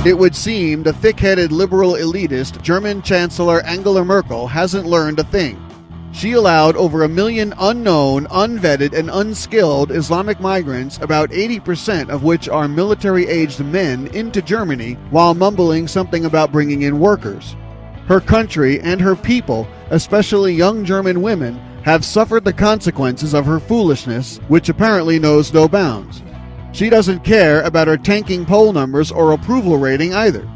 It would seem the thick-headed liberal elitist German Chancellor Angela Merkel hasn't learned a thing. She allowed over 1 million unknown, unvetted, and unskilled Islamic migrants, about 80% of which are military-aged men, into Germany while mumbling something about bringing in workers. Her country and her people, especially young German women, have suffered the consequences of her foolishness, which apparently knows no bounds. She doesn't care about her tanking poll numbers or approval rating either.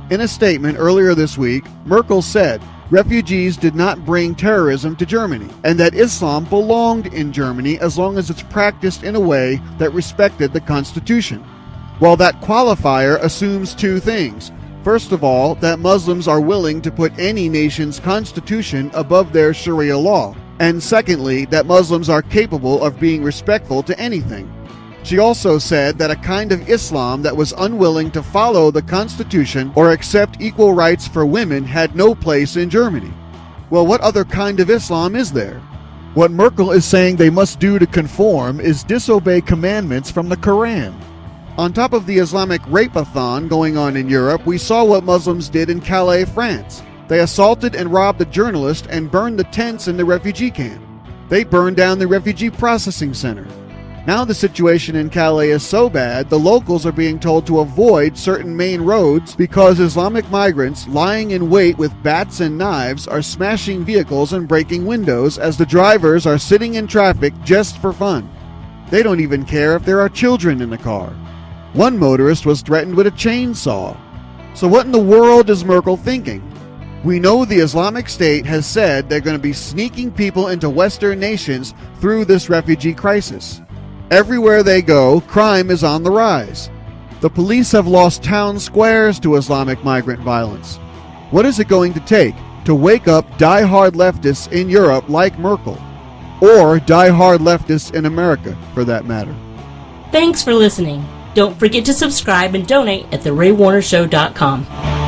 In a statement earlier this week, Merkel said refugees did not bring terrorism to Germany, and that Islam belonged in Germany as long as it's practiced in a way that respected the Constitution. Well, that qualifier assumes two things. First of all, that Muslims are willing to put any nation's constitution above their Sharia law, and secondly, that Muslims are capable of being respectful to anything. She also said that a kind of Islam that was unwilling to follow the Constitution or accept equal rights for women had no place in Germany. Well, what other kind of Islam is there? What Merkel is saying they must do to conform is disobey commandments from the Quran. On top of the Islamic rape-a-thon going on in Europe, we saw what Muslims did in Calais, France. They assaulted and robbed a journalist and burned the tents in the refugee camp. They burned down the refugee processing center. Now the situation in Calais is so bad, the locals are being told to avoid certain main roads because Islamic migrants lying in wait with bats and knives are smashing vehicles and breaking windows as the drivers are sitting in traffic just for fun. They don't even care if there are children in the car. One motorist was threatened with a chainsaw. So what in the world is Merkel thinking? We know the Islamic State has said they're going to be sneaking people into Western nations through this refugee crisis. Everywhere they go, crime is on the rise. The police have lost town squares to Islamic migrant violence. What is it going to take to wake up die-hard leftists in Europe like Merkel? Or die-hard leftists in America, for that matter? Thanks for listening. Don't forget to subscribe and donate at theraywarnershow.com.